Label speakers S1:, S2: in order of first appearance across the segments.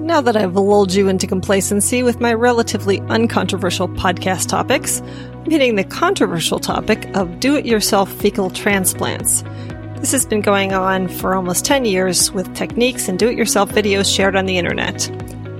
S1: Now that I've lulled you into complacency with my relatively uncontroversial podcast topics, I'm hitting the controversial topic of do-it-yourself fecal transplants. This has been going on for almost 10 years with techniques and do-it-yourself videos shared on the internet.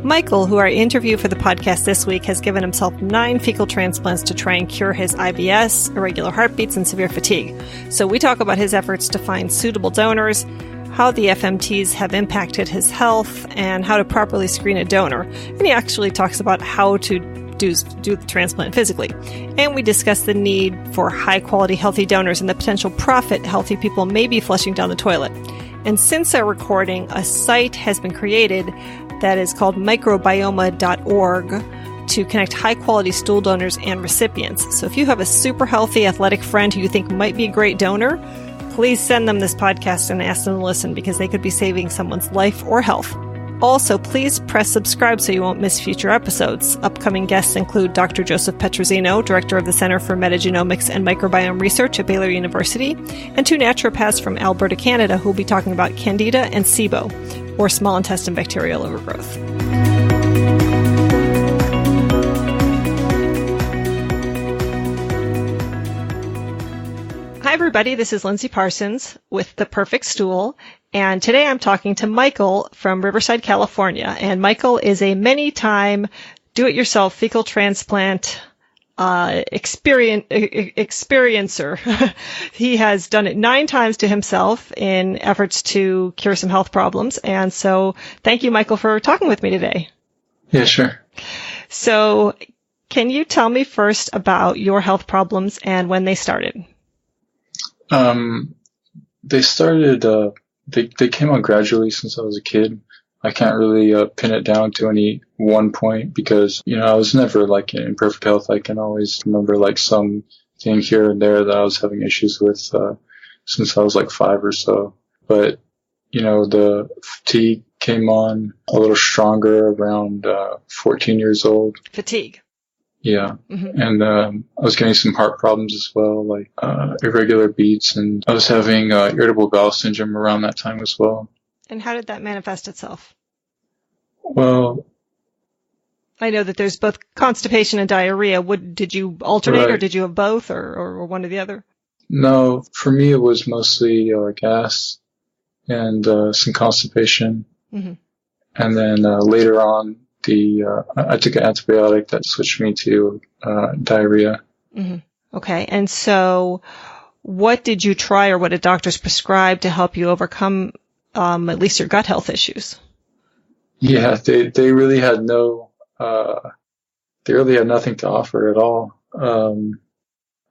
S1: Michael, who I interviewed for the podcast this week, has given himself 9 fecal transplants to try and cure his IBS, irregular heartbeats, and severe fatigue. So we talk about his efforts to find suitable donors, how the FMTs have impacted his health, and how to properly screen a donor. And he actually talks about how to do the transplant physically. And we discuss the need for high-quality, healthy donors and the potential profit healthy people may be flushing down the toilet. And since our recording, a site has been created that is called microbioma.org to connect high-quality stool donors and recipients. So if you have a super healthy, athletic friend who you think might be a great donor, please send them this podcast and ask them to listen because they could be saving someone's life or health. Also, please press subscribe so you won't miss future episodes. Upcoming guests include Dr. Joseph Petrosino, Director of the Center for Metagenomics and Microbiome Research at Baylor University, and 2 naturopaths from Alberta, Canada, who will be talking about Candida and SIBO, or small intestine bacterial overgrowth. Hi, everybody. This is Lindsey Parsons with The Perfect Stool. And today I'm talking to Michael from Riverside, California. And Michael is a many-time do-it-yourself fecal transplant experiencer. He has done it 9 times to himself in efforts to cure some health problems. And so thank you, Michael, for talking with me today.
S2: Yeah, sure.
S1: So can you tell me first about your health problems and when they started?
S2: They started, they came on gradually since I was a kid. I can't really pin it down to any one point because, I was never like in perfect health. I can always remember like some thing here and there that I was having issues with since I was like 5 or so. But, the fatigue came on a little stronger around 14 years old.
S1: Fatigue?
S2: Yeah.
S1: Mm-hmm.
S2: And I was getting some heart problems as well, like irregular beats, and I was having irritable bowel syndrome around that time as well.
S1: And how did that manifest itself?
S2: Well,
S1: I know that there's both constipation and diarrhea. Did you alternate,
S2: right.
S1: Or did you have both, or one or the other?
S2: No, for me it was mostly gas and some constipation.
S1: Mm-hmm.
S2: And then later on, I took an antibiotic that switched me to diarrhea.
S1: Mm-hmm. Okay, and so what did you try, or what did doctors prescribe to help you overcome at least your gut health issues?
S2: Yeah, they really had they really had nothing to offer at all.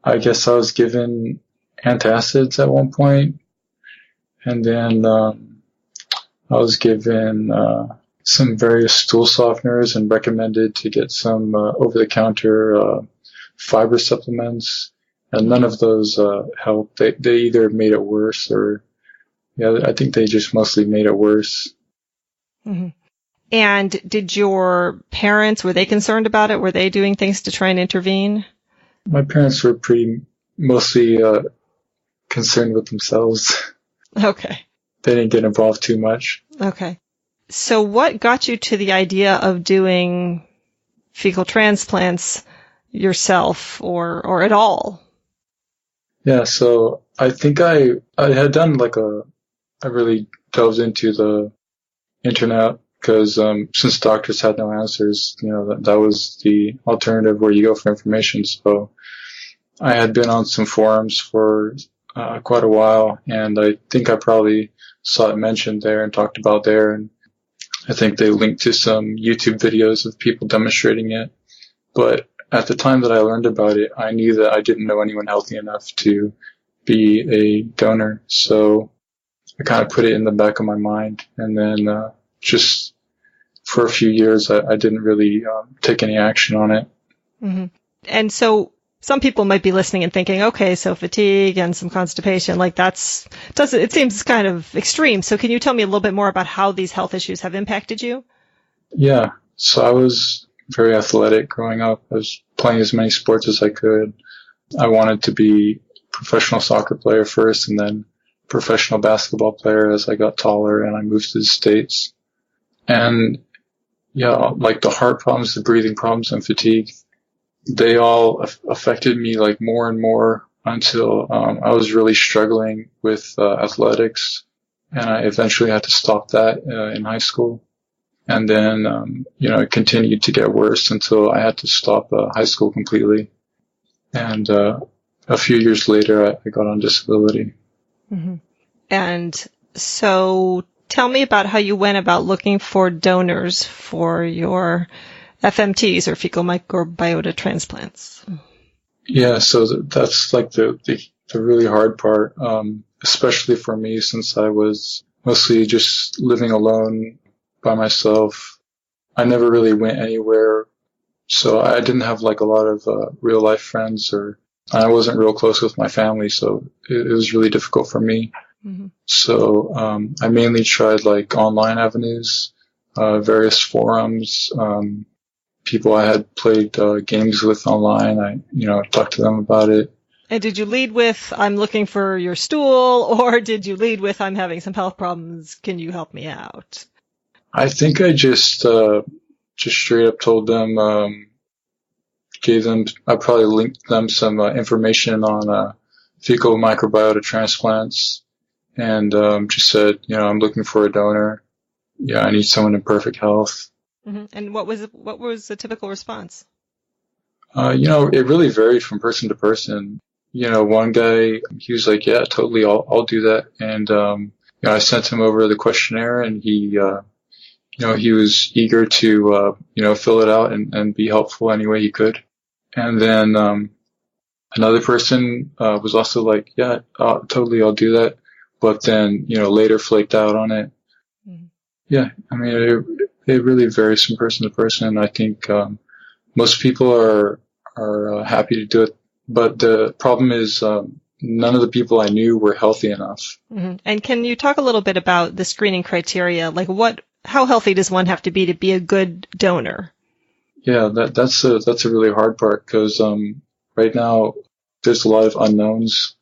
S2: I guess I was given antacids at one point, and then I was given some various stool softeners and recommended to get some over-the-counter fiber supplements, and none of those helped. They either made it worse or, I think they just mostly made it worse.
S1: Mm-hmm. And did your parents, were they concerned about it? Were they doing things to try and intervene?
S2: My parents were mostly concerned with themselves.
S1: Okay.
S2: They didn't get involved too much.
S1: Okay. So what got you to the idea of doing fecal transplants yourself or at all?
S2: Yeah, so I think I had done I really delved into the internet because since doctors had no answers, that was the alternative where you go for information. So I had been on some forums for quite a while, and I think I probably saw it mentioned there and talked about there, and I think they linked to some YouTube videos of people demonstrating it. But at the time that I learned about it, I knew that I didn't know anyone healthy enough to be a donor. So I kind of put it in the back of my mind. And then just for a few years, I didn't really take any action on it.
S1: Mm-hmm. And so some people might be listening and thinking, okay, so fatigue and some constipation, it seems kind of extreme. So can you tell me a little bit more about how these health issues have impacted you?
S2: Yeah. So I was very athletic growing up. I was playing as many sports as I could. I wanted to be a professional soccer player first and then professional basketball player as I got taller and I moved to the States. And yeah, like the heart problems, the breathing problems, and fatigue, they all affected me like more and more until I was really struggling with athletics, and I eventually had to stop that in high school. And then, it continued to get worse until I had to stop high school completely. And a few years later, I got on disability.
S1: Mm-hmm. And so tell me about how you went about looking for donors for your FMTs or fecal microbiota transplants.
S2: Yeah, so that's like the really hard part, especially for me since I was mostly just living alone by myself. I never really went anywhere, so I didn't have like a lot of real life friends, or I wasn't real close with my family, so it was really difficult for me. Mm-hmm. So I mainly tried like online avenues, various forums, people I had played games with online. I talked to them about it.
S1: And did you lead with, I'm looking for your stool, or did you lead with, I'm having some health problems, can you help me out?
S2: I think I just straight up told them, I probably linked them some information on fecal microbiota transplants, and just said, I'm looking for a donor. Yeah, I need someone in perfect health.
S1: Mm-hmm. And what was the typical response?
S2: It really varied from person to person. One guy, he was like, yeah, totally, I'll do that. And, I sent him over the questionnaire, and he was eager to, fill it out and be helpful any way he could. And then, another person, was also like, yeah, totally, I'll do that. But then, later flaked out on it. Mm-hmm. Yeah, I mean, it really varies from person to person. I think, most people are happy to do it. But the problem is, none of the people I knew were healthy enough.
S1: Mm-hmm. And can you talk a little bit about the screening criteria? Like how healthy does one have to be a good donor?
S2: Yeah, that's a really hard part because, right now there's a lot of unknowns,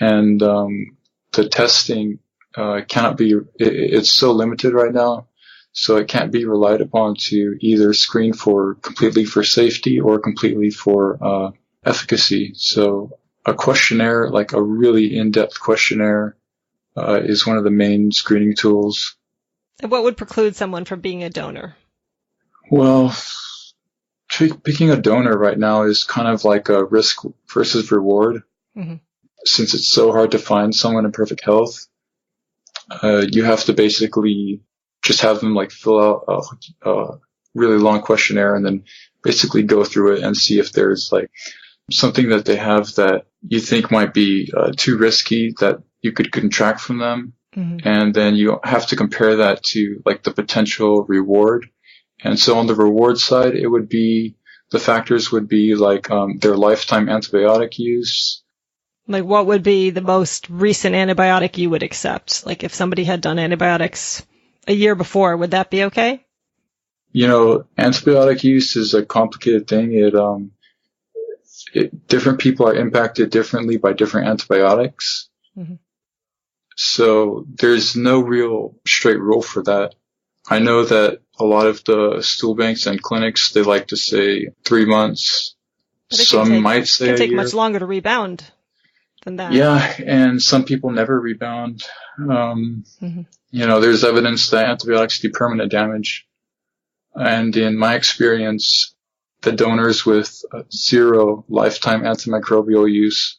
S2: and, the testing, cannot be, it's so limited right now. So it can't be relied upon to either screen completely for safety or completely for, efficacy. So a questionnaire, like a really in-depth questionnaire, is one of the main screening tools.
S1: And what would preclude someone from being a donor?
S2: Well, picking a donor right now is kind of like a risk versus reward. Mm-hmm. Since it's so hard to find someone in perfect health, you have to basically just have them like fill out a really long questionnaire and then basically go through it and see if there's like something that they have that you think might be too risky that you could contract from them. Mm-hmm. And then you have to compare that to like the potential reward. And so on the reward side, the factors would be like their lifetime antibiotic use.
S1: Like what would be the most recent antibiotic you would accept? Like if somebody had done antibiotics a year before, would that be okay?
S2: Antibiotic use is a complicated thing. Different people are impacted differently by different antibiotics. Mm-hmm. So there's no real straight rule for that. I know that a lot of the stool banks and clinics, they like to say 3 months. Some might say
S1: it can take much longer to rebound than that.
S2: Yeah, and some people never rebound. Mm-hmm. There's evidence that antibiotics do permanent damage. And in my experience, the donors with zero lifetime antimicrobial use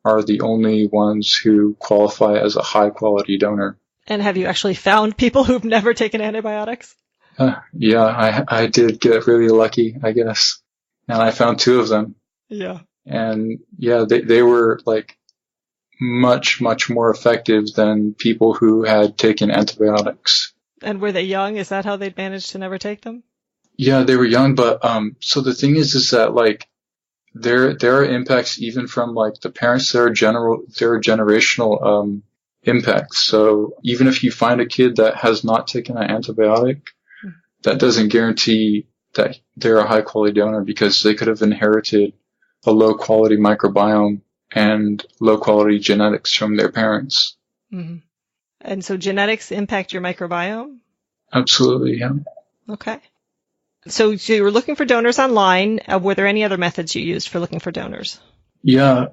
S2: are the only ones who qualify as a high-quality donor.
S1: And have you actually found people who've never taken antibiotics?
S2: Yeah, I did get really lucky, I guess. And I found 2 of them.
S1: Yeah.
S2: And yeah, they were like much, much more effective than people who had taken antibiotics.
S1: And were they young? Is that how they'd managed to never take them?
S2: Yeah, they were young, but so the thing is that like there are impacts even from like the parents. There are generational impacts. So even if you find a kid that has not taken an antibiotic, that doesn't guarantee that they're a high quality donor because they could have inherited a low quality microbiome and low quality genetics from their parents.
S1: Mm-hmm. And so genetics impact your microbiome?
S2: Absolutely, yeah.
S1: Okay. So you were looking for donors online. Were there any other methods you used for looking for donors?
S2: Yeah,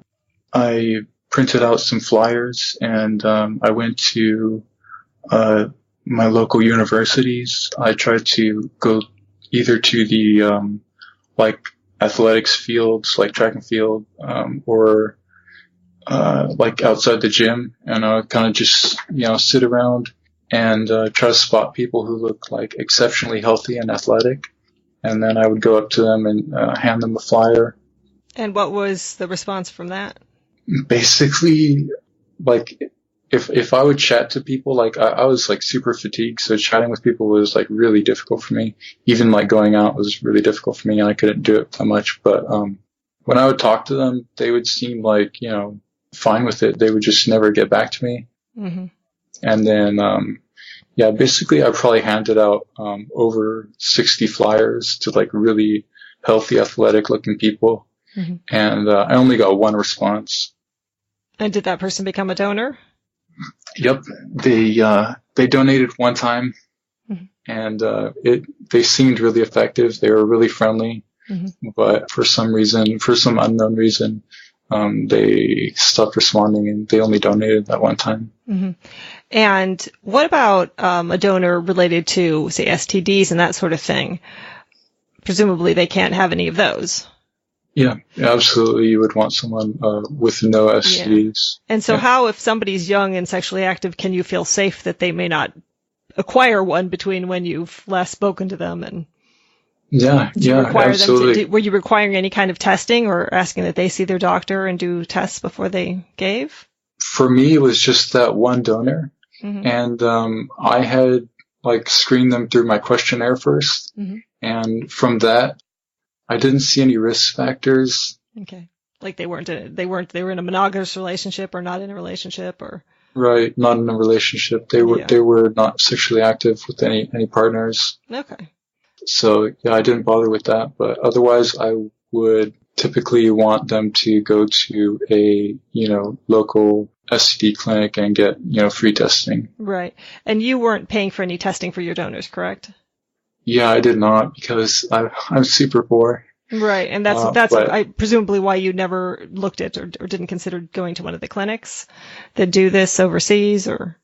S2: I printed out some flyers and I went to my local universities. I tried to go either to the like athletics fields, like track and field, or like outside the gym, and I would kind of just sit around and try to spot people who look like exceptionally healthy and athletic, and then I would go up to them and hand them a flyer.
S1: And what was the response from that?
S2: Basically, like if I would chat to people, like I was like super fatigued, so chatting with people was like really difficult for me. Even like going out was really difficult for me, and I couldn't do it that much. But when I would talk to them, they would seem like fine with it. They would just never get back to me.
S1: Mm-hmm.
S2: And then basically I probably handed out over 60 flyers to like really healthy, athletic looking people.
S1: Mm-hmm.
S2: And I only got one response.
S1: And did that person become a donor?
S2: Yep. They donated one time.
S1: Mm-hmm.
S2: And they seemed really effective. They were really friendly.
S1: Mm-hmm.
S2: But for some unknown reason, they stopped responding and they only donated that one time.
S1: Mm-hmm. And what about a donor related to, say, STDs and that sort of thing? Presumably they can't have any of those.
S2: Yeah, absolutely. You would want someone with no STDs.
S1: Yeah. And so how, if somebody's young and sexually active, can you feel safe that they may not acquire one between when you've last spoken to them and...
S2: Yeah, absolutely.
S1: Were you requiring any kind of testing or asking that they see their doctor and do tests before they gave?
S2: For me, it was just that one donor.
S1: Mm-hmm.
S2: And I had like screened them through my questionnaire first.
S1: Mm-hmm.
S2: And from that, I didn't see any risk factors.
S1: Okay. Like they were in a monogamous relationship or not in a relationship or...
S2: Right, not in a relationship. They were not sexually active with any partners.
S1: Okay.
S2: So yeah, I didn't bother with that, but otherwise I would typically want them to go to a, local STD clinic and get, free testing.
S1: Right. And you weren't paying for any testing for your donors, correct?
S2: Yeah, I did not because I'm super poor.
S1: Right. And that's presumably why you never looked at or didn't consider going to one of the clinics that do this overseas or...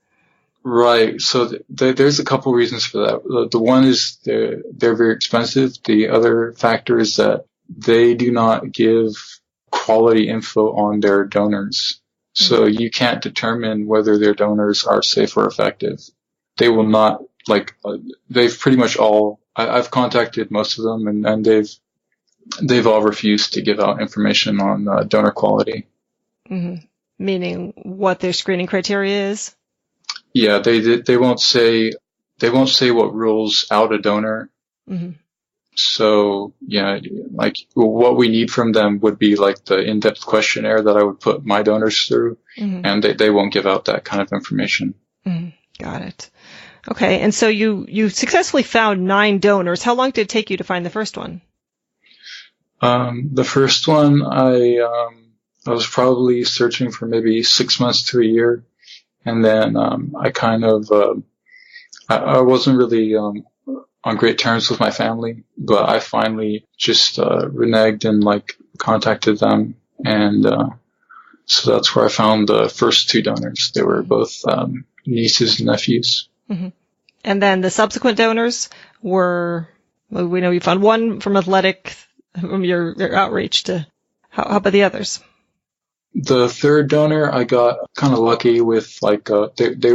S2: Right. So there's a couple reasons for that. The one is they're very expensive. The other factor is that they do not give quality info on their donors. Mm-hmm. So you can't determine whether their donors are safe or effective. They will not, they've pretty much all, I've contacted most of them and they've all refused to give out information on donor quality.
S1: Mm-hmm. Meaning what their screening criteria is?
S2: Yeah, they won't say what rules out a donor.
S1: Mm-hmm.
S2: So yeah, like what we need from them would be like the in-depth questionnaire that I would put my donors through, mm-hmm. and they won't give out that kind of information.
S1: Mm-hmm. Got it. Okay, and so you successfully found 9 donors. How long did it take you to find the first one?
S2: The first one I was probably searching for maybe 6 months to a year. And then I kind of I wasn't really on great terms with my family, but I finally just reneged and contacted them, and so that's where I found the first 2 donors. They were both nieces and nephews.
S1: Mm-hmm. And then the subsequent donors were, well, we know you found one from athletic, from your outreach. To how about the others?
S2: The third donor, I got kind of lucky with they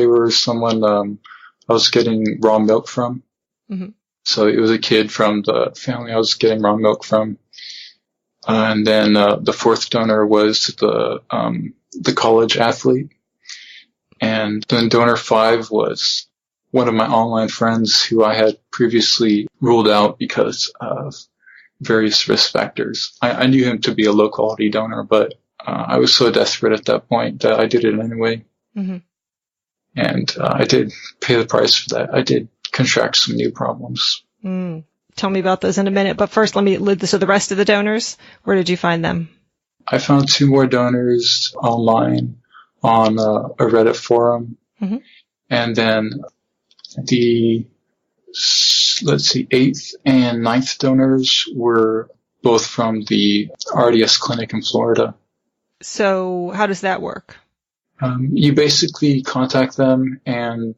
S2: were someone I was getting raw milk from.
S1: Mm-hmm.
S2: So it was a kid from the family I was getting raw milk from. And then the fourth donor was the college athlete. And then donor 5 was one of my online friends who I had previously ruled out because of various risk factors. I knew him to be a low quality donor, but I was so desperate at that point that I did it anyway.
S1: Mm-hmm.
S2: And I did pay the price for that. I did contract some new problems.
S1: Tell me about those in a minute. But first, so the rest of the donors, where did you find them?
S2: I found 2 more donors online on a Reddit forum.
S1: Mm-hmm.
S2: And then the let's see, 8th and 9th donors were both from the RDS clinic in Florida.
S1: So how does that work?
S2: You basically contact them and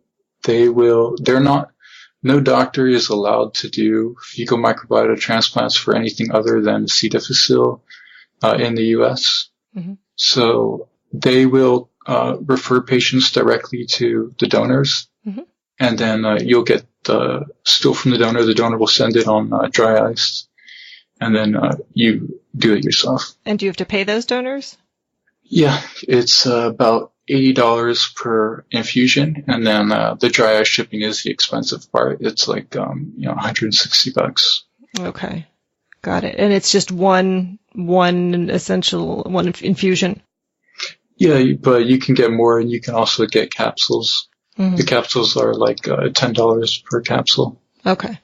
S2: no doctor is allowed to do fecal microbiota transplants for anything other than C. difficile in the U.S. Mm-hmm. So they will refer patients directly to the donors, mm-hmm. and then you'll get the stool from the donor. The donor will send it on dry ice, and then you do it yourself.
S1: And do you have to pay those donors?
S2: Yeah, it's about $80 per infusion, and then the dry ice shipping is the expensive part. It's like $160.
S1: Okay, got it. And it's just one infusion.
S2: Yeah, but you can get more, and you can also get capsules. Mm-hmm. The capsules are like $10 per capsule.
S1: Okay.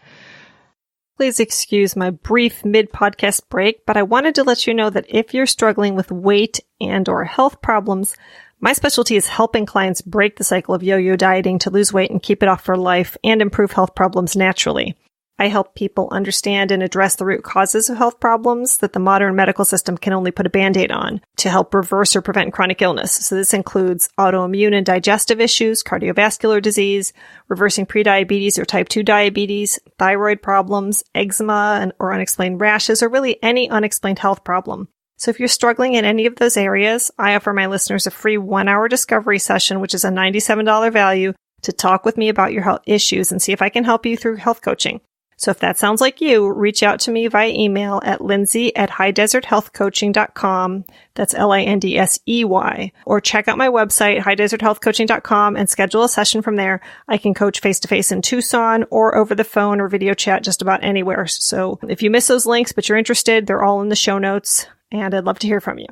S1: Please excuse my brief mid-podcast break, but I wanted to let you know that if you're struggling with weight and/or health problems, my specialty is helping clients break the cycle of yo-yo dieting to lose weight and keep it off for life and improve health problems naturally. I help people understand and address the root causes of health problems that the modern medical system can only put a Band-Aid on to help reverse or prevent chronic illness. So this includes autoimmune and digestive issues, cardiovascular disease, reversing prediabetes or type 2 diabetes, thyroid problems, eczema or unexplained rashes, or really any unexplained health problem. So if you're struggling in any of those areas, I offer my listeners a free 1-hour discovery session, which is a $97 value, to talk with me about your health issues and see if I can help you through health coaching. So if that sounds like you, reach out to me via email at lindsey@highdeserthealthcoaching.com. That's LINDSEY. Or check out my website, highdeserthealthcoaching.com, and schedule a session from there. I can coach face-to-face in Tucson or over the phone or video chat just about anywhere. So if you miss those links but you're interested, they're all in the show notes, and I'd love to hear from you.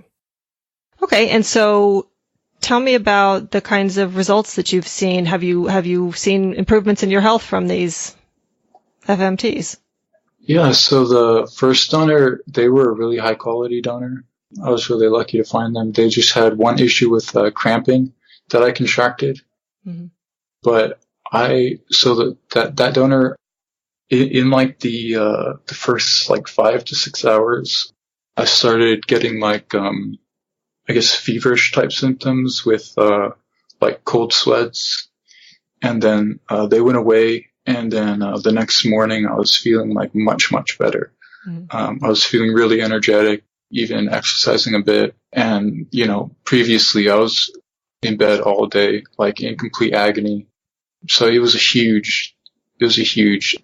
S1: Okay, and so tell me about the kinds of results that you've seen. Have you seen improvements in your health from these FMTs?
S2: Yeah, so the first donor, they were a really high quality donor. I was really lucky to find them. They just had one issue with cramping that I contracted. Mm-hmm. But that donor, in like the first like 5 to 6 hours, I started getting like, feverish type symptoms with like cold sweats. And then they went away. And then the next morning, I was feeling like much, much better. Mm-hmm. I was feeling really energetic, even exercising a bit. And, previously I was in bed all day, like in complete agony. So it was a huge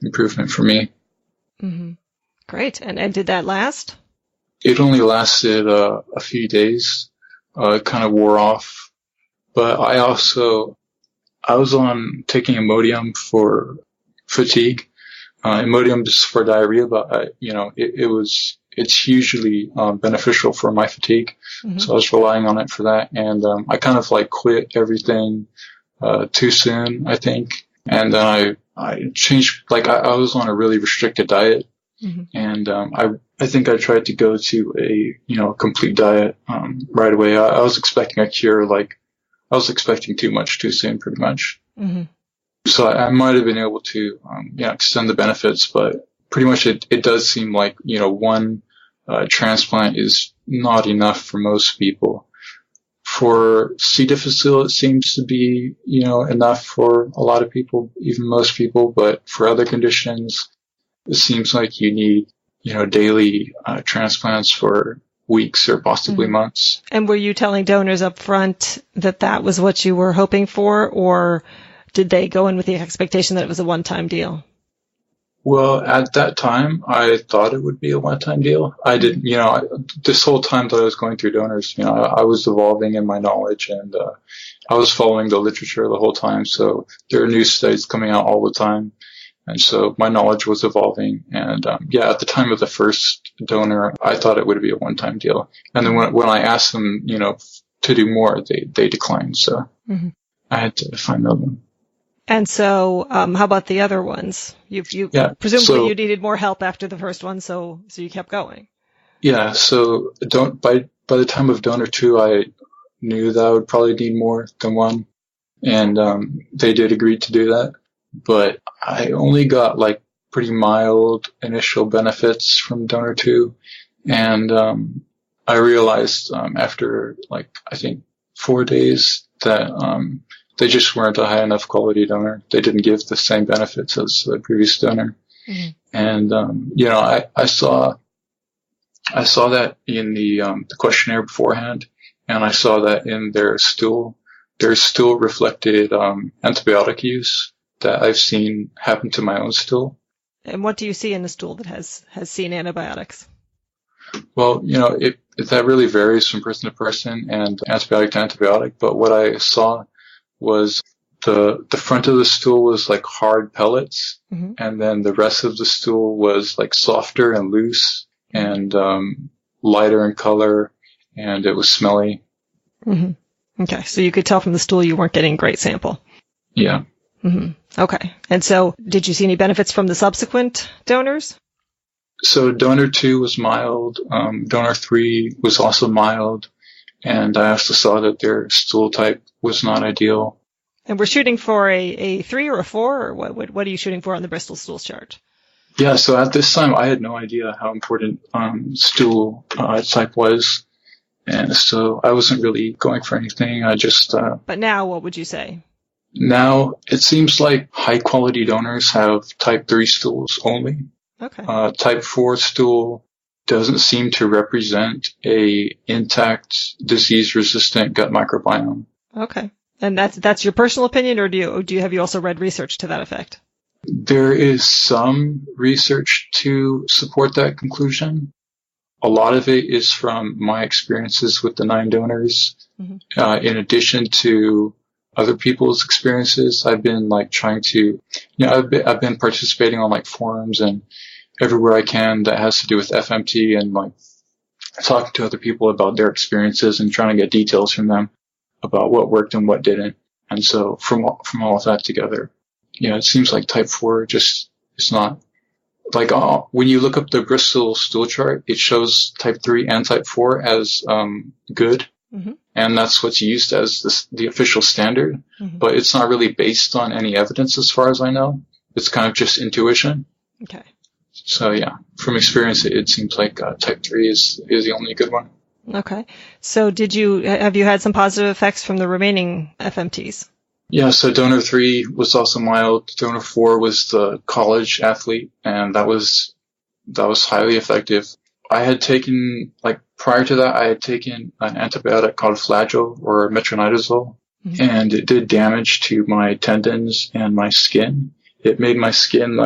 S2: improvement for me.
S1: Mm-hmm. Great. And did that last?
S2: It only lasted a few days. It kind of wore off. But I was on taking Imodium for fatigue. Imodium is for diarrhea, but it's hugely beneficial for my fatigue. Mm-hmm. So I was relying on it for that. And I kind of like quit everything too soon, I think. And then I changed, like I was on a really restricted diet. Mm-hmm. And I think I tried to go to a complete diet right away. I was expecting a cure, like I was expecting too much too soon, pretty much. Mm-hmm. So I might have been able to, extend the benefits, but pretty much it does seem like, one transplant is not enough for most people. For C. difficile, it seems to be, enough for a lot of people, even most people, but for other conditions, it seems like you need, daily transplants for weeks or possibly mm-hmm. months.
S1: And were you telling donors up front that was what you were hoping for, or did they go in with the expectation that it was a one-time deal?
S2: Well, at that time, I thought it would be a one-time deal. I didn't, this whole time that I was going through donors, I was evolving in my knowledge, and I was following the literature the whole time. So there are new studies coming out all the time. And so my knowledge was evolving. And at the time of the first donor, I thought it would be a one-time deal. And then when I asked them, to do more, they declined. So mm-hmm. I had to find another one.
S1: And so, how about the other ones? Presumably you needed more help after the first one, so you kept going.
S2: Yeah. So by the time of donor 2, I knew that I would probably need more than one, and they did agree to do that. But I only got like pretty mild initial benefits from donor 2. And I realized after, like, I think 4 days that they just weren't a high enough quality donor. They didn't give the same benefits as the previous donor. Mm-hmm. And, I saw that in the questionnaire beforehand, and I saw that in their stool. Their stool reflected antibiotic use that I've seen happen to my own stool.
S1: And what do you see in the stool that has seen antibiotics?
S2: Well, that really varies from person to person and antibiotic to antibiotic. But what I saw was the front of the stool was like hard pellets, mm-hmm. and then the rest of the stool was like softer and loose and lighter in color, and it was smelly.
S1: Mm-hmm. Okay, so you could tell from the stool you weren't getting a great sample.
S2: Yeah.
S1: Mm-hmm. Okay, and so did you see any benefits from the subsequent donors?
S2: So donor 2 was mild, donor 3 was also mild, and I also saw that their stool type was not ideal.
S1: And we're shooting for a 3 or a 4, or what are you shooting for on the Bristol stools chart?
S2: Yeah, so at this time I had no idea how important stool type was, and so I wasn't really going for anything. I just...
S1: But now what would you say?
S2: Now it seems like high quality donors have type 3 stools only.
S1: Okay.
S2: Type 4 stool doesn't seem to represent a intact disease-resistant gut microbiome.
S1: Okay. And that's your personal opinion, or have you also read research to that effect?
S2: There is some research to support that conclusion. A lot of it is from my experiences with the 9 donors. Mm-hmm. In addition to other people's experiences, I've been trying to, I've been participating on forums and everywhere I can that has to do with FMT, and talking to other people about their experiences and trying to get details from them about what worked and what didn't. And so from all of that together, it seems like type 4 just is not when you look up the Bristol stool chart, it shows type 3 and type 4 as good. Mm-hmm. And that's what's used as the official standard, mm-hmm. but it's not really based on any evidence as far as I know. It's kind of just intuition.
S1: Okay.
S2: So yeah, from experience, it seems like type 3 is the only good one.
S1: Okay. So have you had some positive effects from the remaining FMTs?
S2: Yeah, so donor 3 was also mild. Donor 4 was the college athlete, and that was highly effective. I had taken, prior to that, I had taken an antibiotic called Flagyl or metronidazole, mm-hmm. and it did damage to my tendons and my skin. It made my skin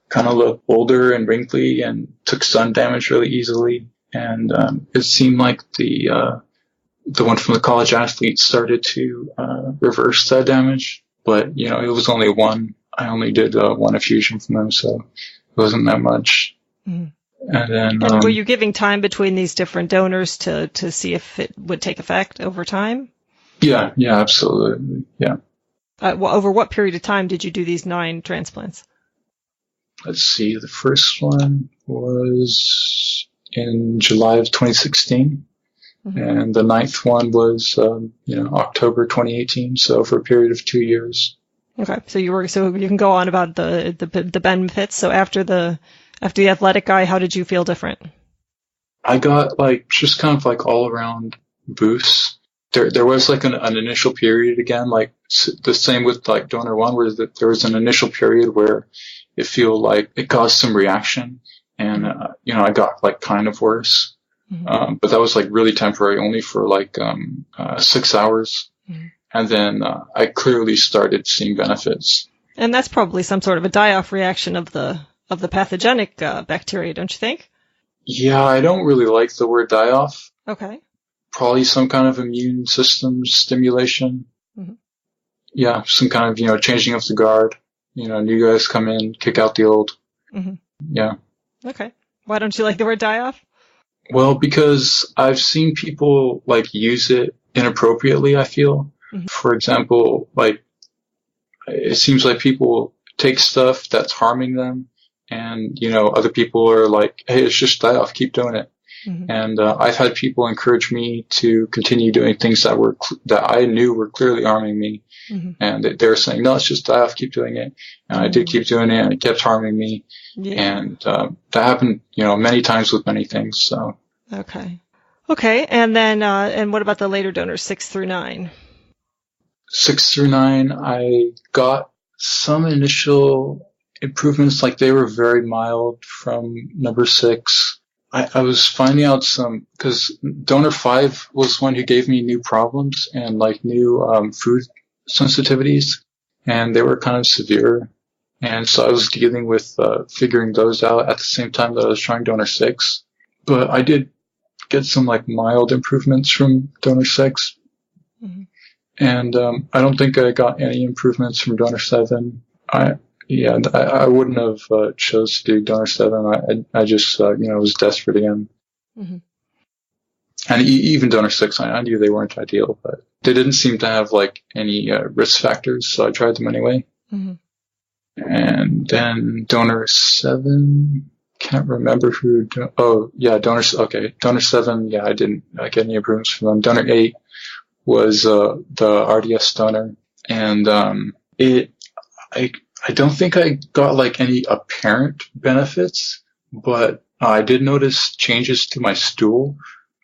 S2: kind of look older and wrinkly, and took sun damage really easily. And it seemed like the one from the college athlete started to reverse that damage, but it was only one. I only did one effusion from them, so it wasn't that much. Mm-hmm. And then,
S1: were you giving time between these different donors to see if it would take effect over time?
S2: Yeah, absolutely. Yeah.
S1: Over what period of time did you do these 9 transplants?
S2: Let's see. The first one was in July of 2016, mm-hmm. and the 9th one was, October 2018. So for a period of 2 years.
S1: Okay. So you can go on about the benefits. So after the athletic guy, how did you feel different?
S2: I got just kind of all around boosts. There was an initial period again, the same with donor 1, where there was an initial period where it feel it caused some reaction, and I got kind of worse. Mm-hmm. But that was really temporary, only for 6 hours. Mm-hmm. And then I clearly started seeing benefits.
S1: And that's probably some sort of a die-off reaction of the pathogenic bacteria, don't you think?
S2: Yeah, I don't really like the word die-off.
S1: Okay.
S2: Probably some kind of immune system stimulation. Mm-hmm. Yeah, some kind of, changing of the guard. New guys come in, kick out the old. Mm-hmm. Yeah.
S1: Okay. Why don't you like the word die-off?
S2: Well, because I've seen people, use it inappropriately, I feel. Mm-hmm. For example, it seems like people take stuff that's harming them, and, other people are hey, it's just die-off, keep doing it.
S1: Mm-hmm.
S2: And I've had people encourage me to continue doing things that I knew were clearly harming me.
S1: Mm-hmm.
S2: And they were saying, no, it's just die off, keep doing it. And I did keep doing it, and it kept harming me.
S1: Yeah.
S2: And that happened, many times with many things. So.
S1: Okay. And then, and what about the later donors, 6 through 9?
S2: 6 through 9, I got some initial improvements, like they were very mild from number 6. I was finding out because donor 5 was one who gave me new problems and like new food sensitivities, and they were kind of severe. And so I was dealing with figuring those out at the same time that I was trying donor 6. But I did get some like mild improvements from donor 6.
S1: Mm-hmm.
S2: And I don't think I got any improvements from donor 7. I wouldn't have chose to do donor 7. I just was desperate again.
S1: Mm-hmm.
S2: And even donor 6, I knew they weren't ideal, but they didn't seem to have like any risk factors, so I tried them anyway.
S1: Mm-hmm.
S2: And then donor 7, can't remember who. Donor 7. Yeah, I didn't get any improvements from them. Donor 8 was the RDS donor, and I don't think I got like any apparent benefits, but I did notice changes to my stool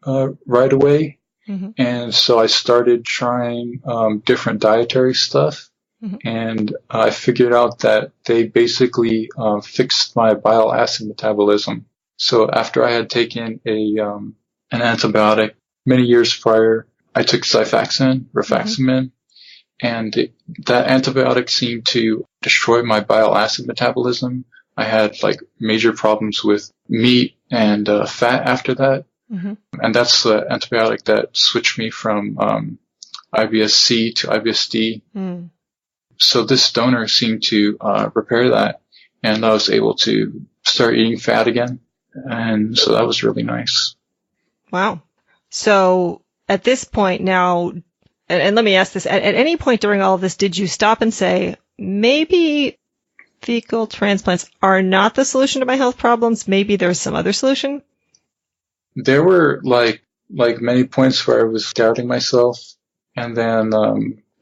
S2: right away.
S1: Mm-hmm.
S2: And so I started trying different dietary stuff. Mm-hmm. And I figured out that they basically fixed my bile acid metabolism. So after I had taken an antibiotic many years prior, I took rifaximin, mm-hmm. and that antibiotic seemed to destroy my bile acid metabolism. I had like major problems with meat and fat after that. Mm-hmm. And that's the antibiotic that switched me from IBS-C to IBS-D. Mm. So this donor seemed to repair that, and I was able to start eating fat again. And so that was really nice.
S1: Wow. So at this point now, and let me ask this, at any point during all of this, did you stop and say, maybe fecal transplants are not the solution to my health problems? Maybe there's some other solution?
S2: There were like many points where I was doubting myself. And then,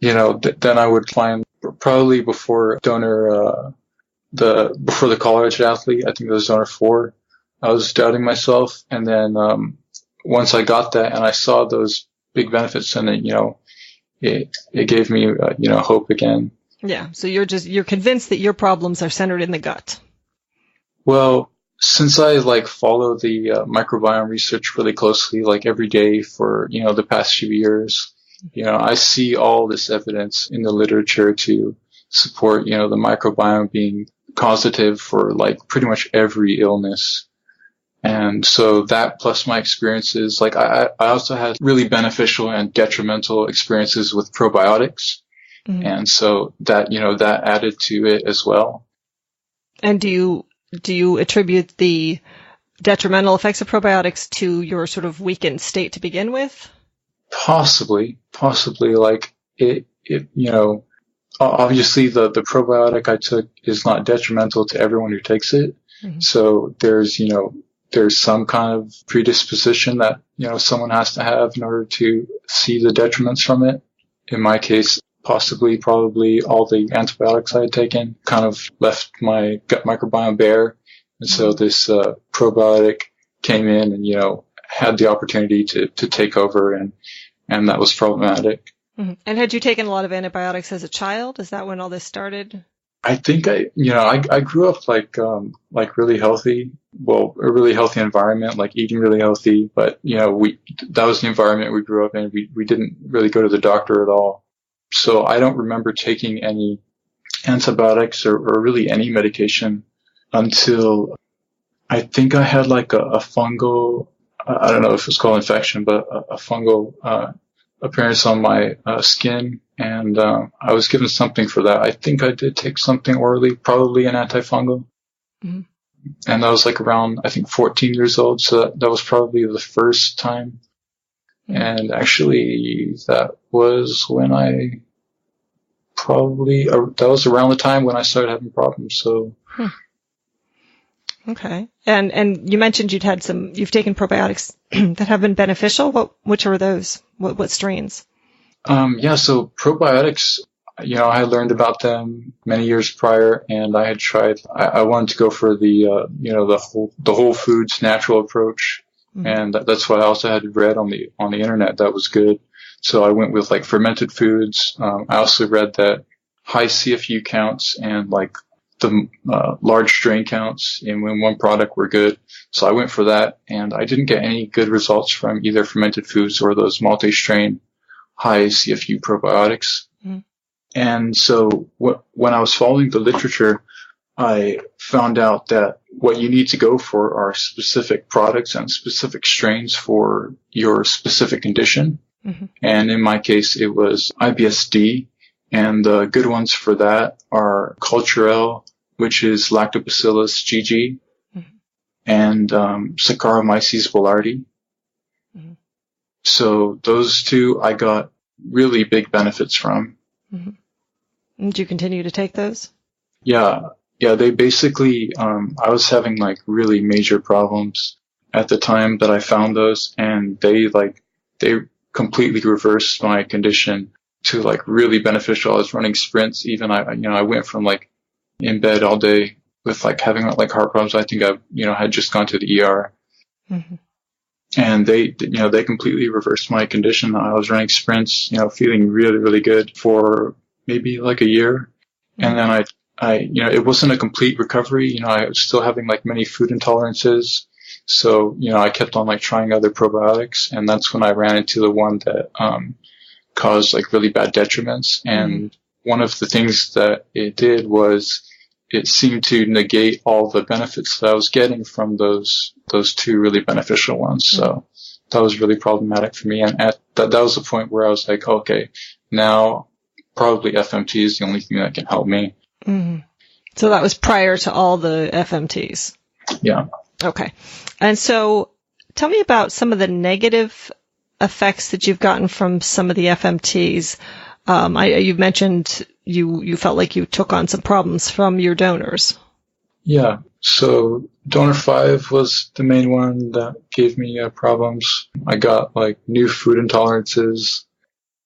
S2: then I would find probably before donor, before the college athlete, I think it was donor 4, I was doubting myself. And then, once I got that and I saw those big benefits in it, it gave me, hope again.
S1: Yeah. So you're convinced that your problems are centered in the gut.
S2: Well, since I follow the microbiome research really closely, every day for, the past few years, I see all this evidence in the literature to support, the microbiome being causative for pretty much every illness. And so that plus my experiences, I also had really beneficial and detrimental experiences with probiotics. Mm-hmm. And so that, that added to it as well.
S1: And do you attribute the detrimental effects of probiotics to your sort of weakened state to begin with?
S2: Possibly, it obviously the probiotic I took is not detrimental to everyone who takes it. Mm-hmm. So there's some kind of predisposition that, someone has to have in order to see the detriments from it. In my case, probably all the antibiotics I had taken kind of left my gut microbiome bare. And so this probiotic came in and, had the opportunity to take over, and that was problematic.
S1: Mm-hmm. And had you taken a lot of antibiotics as a child? Is that when all this started?
S2: I think I grew up really healthy. Well, a really healthy environment, eating really healthy, but that was the environment we grew up in. We didn't really go to the doctor at all. So I don't remember taking any antibiotics or really any medication until I think I had a fungal, I don't know if it's called infection, but a fungal appearance on my skin. And I was given something for that. I think I did take something orally, probably an antifungal. Mm-hmm. And that was around, I think, 14 years old. So that was probably the first time. Mm-hmm. And actually, that was when that was around the time when I started having problems. So
S1: Okay. And you mentioned you've taken probiotics that have been beneficial. Which are those? What strains?
S2: So probiotics, I had learned about them many years prior, and I had tried. I wanted to go for the whole foods natural approach, and that's what I also had read on the internet that was good. So I went with like fermented foods. I also read that high CFU counts and like the large strain counts in one product were good. So I went for that, and I didn't get any good results from either fermented foods or those multi-strain high CFU probiotics. And so when I was following the literature, I found out that what you need to go for are specific products and specific strains for your specific condition. And in my case, it was IBS-D. And the good ones for that are Culturelle, which is Lactobacillus GG, and Saccharomyces boulardii. So those two I got really big benefits from.
S1: And do you continue to take those?
S2: Yeah, they basically, I was having like really major problems at the time that I found those, and they completely reversed my condition to like really beneficial. I was running sprints. Even I went from like in bed all day with like having like heart problems. I think I had just gone to the ER, and they completely reversed my condition. I was running sprints, feeling really, really good for maybe like a year. And then it wasn't a complete recovery. I was still having like many food intolerances. So, I kept on like trying other probiotics, and that's when I ran into the one that, caused like really bad detriments. And one of the things that it did was it seemed to negate all the benefits that I was getting from those two really beneficial ones. So that was really problematic for me. And that was the point where I was like, okay, now probably FMT is the only thing that can help me.
S1: So that was prior to all the FMTs.
S2: Yeah.
S1: Okay. And so tell me about some of the negative effects that you've gotten from some of the FMTs. You mentioned you felt like you took on some problems from your donors.
S2: Yeah. So donor 5 was the main one that gave me problems. I got like new food intolerances.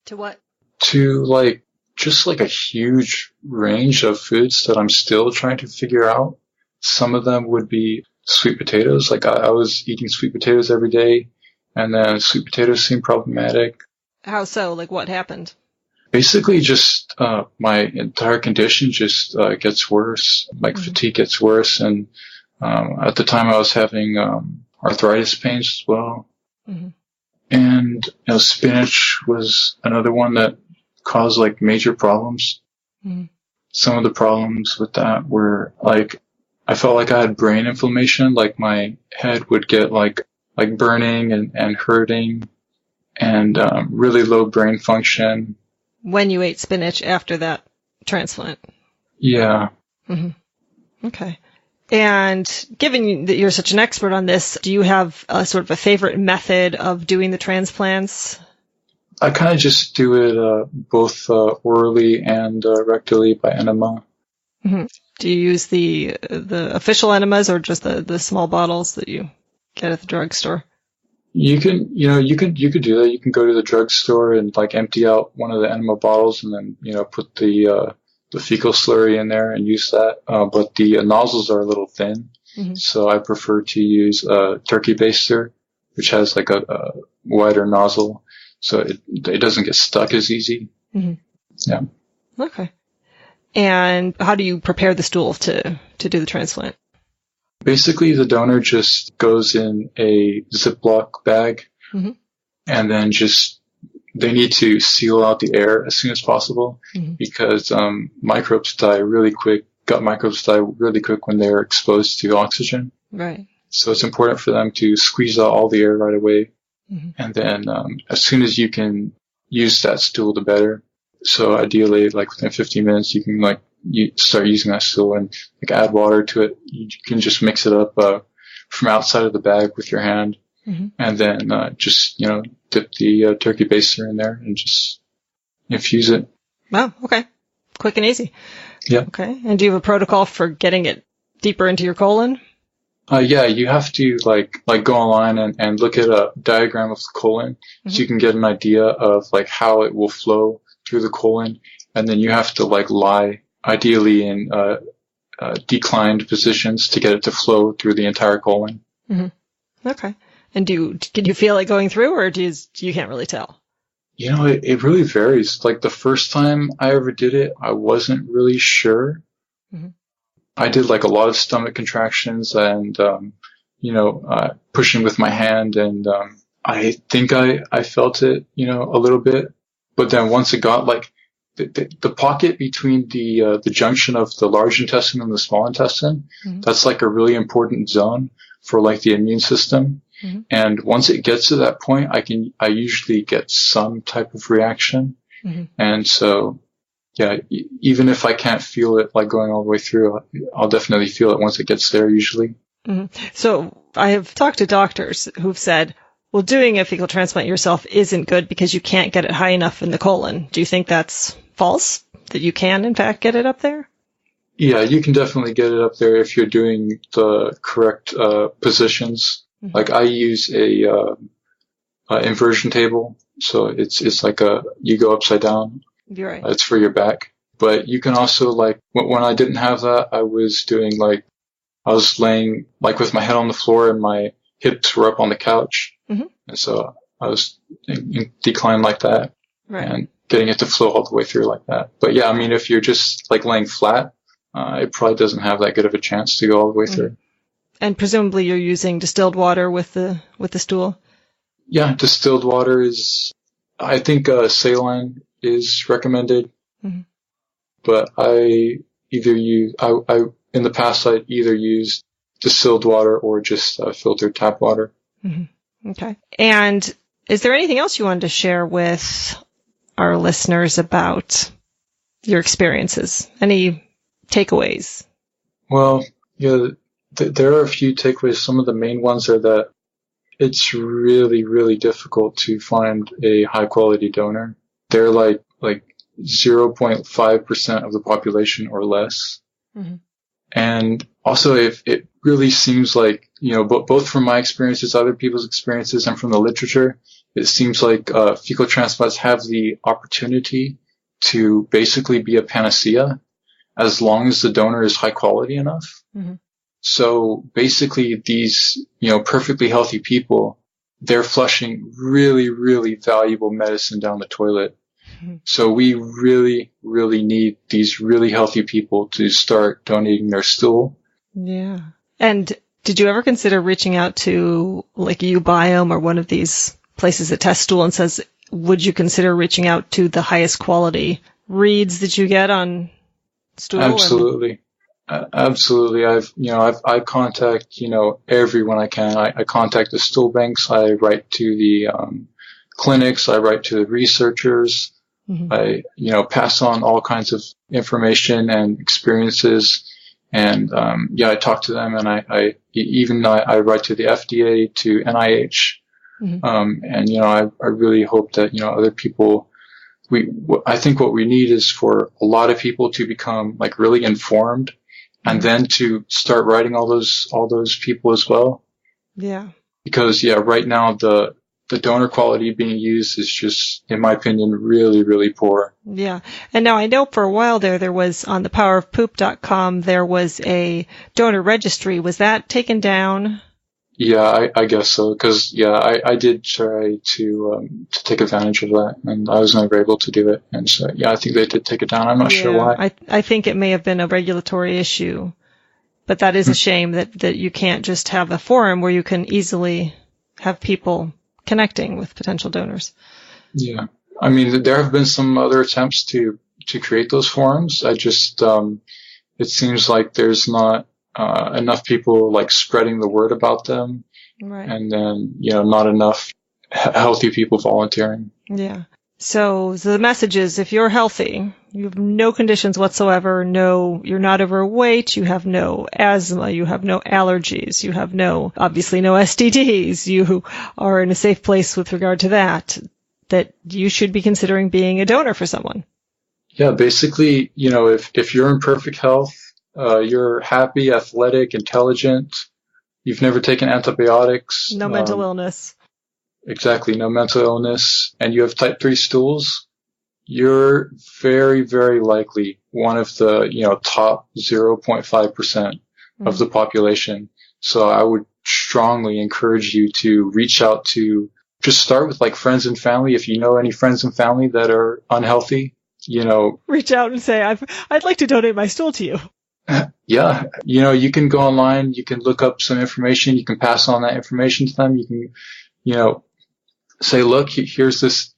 S1: To what?
S2: To like just like a huge range of foods that I'm still trying to figure out. Some of them would be sweet potatoes. Like I was eating sweet potatoes every day, and then sweet potatoes seemed problematic.
S1: How so? Like what happened?
S2: Basically just my entire condition just gets worse. Like fatigue gets worse, and at the time I was having arthritis pains as well. And spinach was another one that caused like major problems. Some of the problems with that were like I felt like I had brain inflammation. Like my head would get like burning and hurting, and really low brain function.
S1: When you ate spinach after that transplant?
S2: Yeah.
S1: Okay. And given that you're such an expert on this, do you have a sort of a favorite method of doing the transplants?
S2: I kind of just do it both orally and rectally by enema.
S1: Do you use the official enemas or just the small bottles that you get at the drugstore?
S2: You can do that. You can go to the drugstore and like empty out one of the enema bottles and then put the fecal slurry in there and use that. But the nozzles are a little thin, so I prefer to use a turkey baster, which has like a wider nozzle, so it doesn't get stuck as easy. Yeah.
S1: Okay. And how do you prepare the stool to do the transplant?
S2: Basically, the donor just goes in a Ziploc bag, and then they need to seal out the air as soon as possible, because microbes die really quick. Gut microbes die really quick when they're exposed to oxygen. Right. So it's important for them to squeeze out all the air right away, and then as soon as you can use that stool, the better. So ideally, like within 15 minutes, you can you start using that stool and like add water to it. You can just mix it up from outside of the bag with your hand, and then just dip the turkey baster in there and just infuse it.
S1: Wow. Okay. Quick and easy.
S2: Yeah.
S1: Okay. And do you have a protocol for getting it deeper into your colon?
S2: Yeah, you have to like go online and look at a diagram of the colon so you can get an idea of like how it will flow through the colon, and then you have to like lie ideally in declined positions to get it to flow through the entire colon.
S1: Mm-hmm. Okay. And can you feel it going through, or you can't really tell?
S2: You know, it really varies. Like the first time I ever did it, I wasn't really sure. Mm-hmm. I did like a lot of stomach contractions and, pushing with my hand, and I think I felt it, a little bit. But then once it got like the pocket between the junction of the large intestine and the small intestine, that's like a really important zone for like the immune system. Mm-hmm. And once it gets to that point, I usually get some type of reaction. Mm-hmm. And so, yeah, even if I can't feel it like going all the way through, I'll definitely feel it once it gets there usually.
S1: Mm-hmm. So I have talked to doctors who've said, well, doing a fecal transplant yourself isn't good because you can't get it high enough in the colon. Do you think that's false, that you can, in fact, get it up there?
S2: Yeah, you can definitely get it up there if you're doing the correct positions. Mm-hmm. Like I use a inversion table, so it's like you go upside down.
S1: You're right.
S2: It's for your back. But you can also like when I didn't have that, I was doing like I was laying like with my head on the floor and my hips were up on the couch, and so I was in decline like that, right, and getting it to flow all the way through like that. But yeah, I mean, if you're just like laying flat, it probably doesn't have that good of a chance to go all the way through.
S1: And presumably you're using distilled water with the stool?
S2: Yeah, distilled water is, I think saline is recommended. Mm-hmm. But I in the past I either used distilled water or just filtered tap water.
S1: Mm-hmm. Okay. And is there anything else you wanted to share with our listeners about your experiences? Any takeaways?
S2: Well, yeah, there are a few takeaways. Some of the main ones are that it's really, really difficult to find a high quality donor. They're like 0.5% of the population or less. Mm-hmm. And also it really seems like, both from my experiences, other people's experiences, and from the literature, it seems like fecal transplants have the opportunity to basically be a panacea as long as the donor is high quality enough. Mm-hmm. So basically these, perfectly healthy people, they're flushing really, really valuable medicine down the toilet. Mm-hmm. So we really, really need these really healthy people to start donating their stool.
S1: Yeah. And did you ever consider reaching out to like uBiome or one of these places that test stool and says, would you consider reaching out to the highest quality reads that you get on stool?
S2: Absolutely. Absolutely. I contact, everyone I can. I contact the stool banks. I write to the, clinics. I write to the researchers. Mm-hmm. I, pass on all kinds of information and experiences. And, I talk to them, and I write to the FDA, to NIH. Mm-hmm. And, I really hope that, other people, I think what we need is for a lot of people to become like really informed, and then to start writing all those people as well. Yeah. Because right now the donor quality being used is just, in my opinion, really, really poor.
S1: Yeah. And now I know for a while there was on the powerofpoop.com, there was a donor registry. Was that taken down?
S2: Yeah, I guess so. Because I did try to take advantage of that, and I was never able to do it. And so I think they did take it down. I'm not sure why.
S1: I think it may have been a regulatory issue, but that is a shame that you can't just have a forum where you can easily have people connecting with potential donors.
S2: Yeah, I mean there have been some other attempts to create those forums. I just it seems like there's not enough people like spreading the word about them, right? And then not enough healthy people volunteering.
S1: Yeah. So the message is, if you're healthy, you have no conditions whatsoever, you're not overweight, you have no asthma, you have no allergies, you have obviously no STDs, you are in a safe place with regard to that you should be considering being a donor for someone.
S2: Yeah, basically, if you're in perfect health, you're happy, athletic, intelligent, you've never taken antibiotics.
S1: No mental illness.
S2: Exactly, no mental illness, and you have type 3 stools, you're very, very likely one of the, top 0.5% of the population. So I would strongly encourage you to reach out to, just start with like friends and family. If you know any friends and family that are unhealthy,
S1: reach out and say, I'd like to donate my stool to you.
S2: Yeah. You can go online, you can look up some information, you can pass on that information to them. You can, say, look, here's this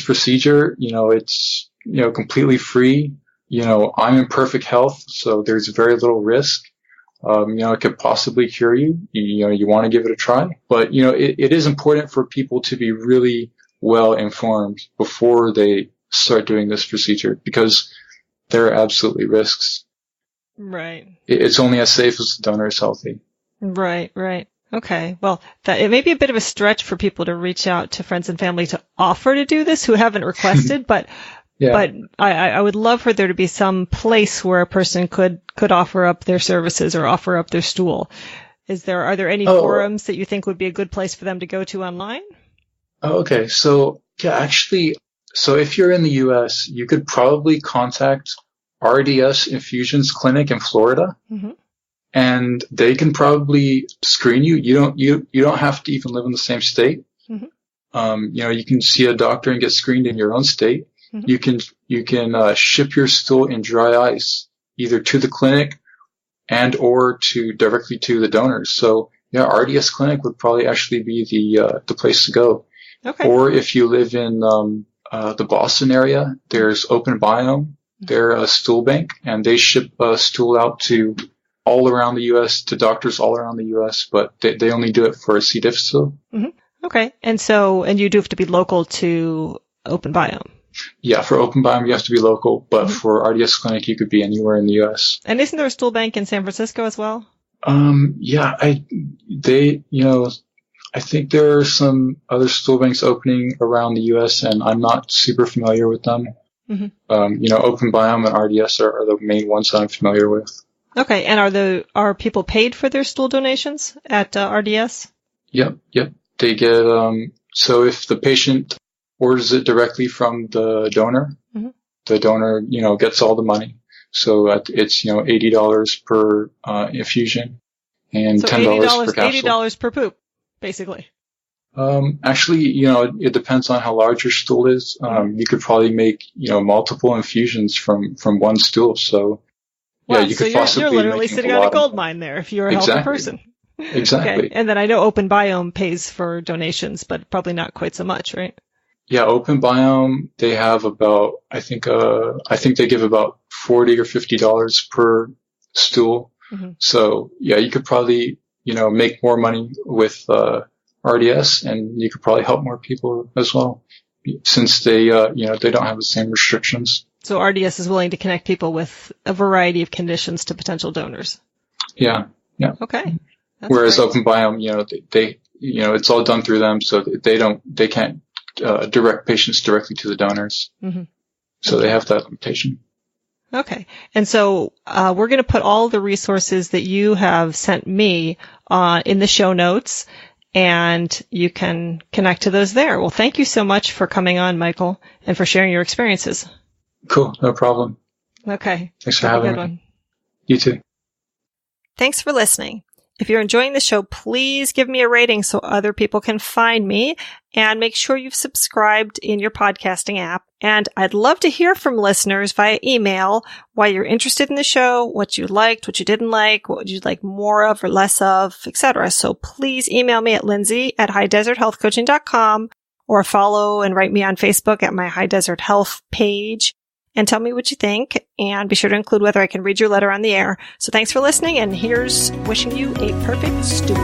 S2: procedure. It's, completely free. I'm in perfect health, so there's very little risk. It could possibly cure you. You want to give it a try. But, it is important for people to be really well informed before they start doing this procedure, because there are absolutely risks.
S1: Right.
S2: It's only as safe as the donor is healthy.
S1: Right. Okay. Well, it may be a bit of a stretch for people to reach out to friends and family to offer to do this who haven't requested, but yeah. But I would love for there to be some place where a person could offer up their services or offer up their stool. Are there any forums that you think would be a good place for them to go to online?
S2: Okay. So yeah, actually, if you're in the US, you could probably contact RDS Infusions Clinic in Florida. Mm-hmm. And they can probably screen you. You don't have to even live in the same state. Mm-hmm. You can see a doctor and get screened in your own state. Mm-hmm. You can ship your stool in dry ice either to the clinic and or directly to the donors. So yeah, RDS Clinic would probably actually be the place to go. Okay. Or if you live in the Boston area, there's Open Biome. They're a stool bank, and they ship a stool out to all around the U.S., to doctors all around the U.S., but they only do it for C. difficile. Mm-hmm. Okay. And you do have to be local to Open Biome. Yeah, for Open Biome, you have to be local, but mm-hmm. for RDS Clinic, you could be anywhere in the U.S. And isn't there a stool bank in San Francisco as well? Yeah, I think there are some other stool banks opening around the U.S., and I'm not super familiar with them. Mm-hmm. Open Biome and RDS are the main ones that I'm familiar with. Okay, and are people paid for their stool donations at RDS? Yep. They get so if the patient orders it directly from the donor, mm-hmm. the donor gets all the money. So it's $80 per infusion and so $10 per capsule. $80 per poop, basically. Actually, it depends on how large your stool is. You could probably make multiple infusions from one stool. So. Yeah, you could possibly you're literally sitting on a gold mine there if you're a healthy person. Exactly. Okay. And then I know Open Biome pays for donations, but probably not quite so much, right? Yeah, Open Biome, they have about, I think they give about $40 or $50 per stool. Mm-hmm. So yeah, you could probably, make more money with, RDS, and you could probably help more people as well, since they, they don't have the same restrictions. So RDS is willing to connect people with a variety of conditions to potential donors. Yeah. Okay. That's Whereas great. Open Biome, they it's all done through them, so they can't direct patients directly to the donors. Mm-hmm. So they have that limitation. Okay. And so we're going to put all the resources that you have sent me in the show notes, and you can connect to those there. Well, thank you so much for coming on, Michael, and for sharing your experiences. Cool. No problem. Okay. Thanks for having me. One. You too. Thanks for listening. If you're enjoying the show, please give me a rating so other people can find me, and make sure you've subscribed in your podcasting app. And I'd love to hear from listeners via email why you're interested in the show, what you liked, what you didn't like, what would you like more of or less of, etc. So please email me at Lindsey@highdeserthealthcoaching.com, or follow and write me on Facebook at my High Desert Health page. And tell me what you think, and be sure to include whether I can read your letter on the air. So thanks for listening, and here's wishing you a perfect stool.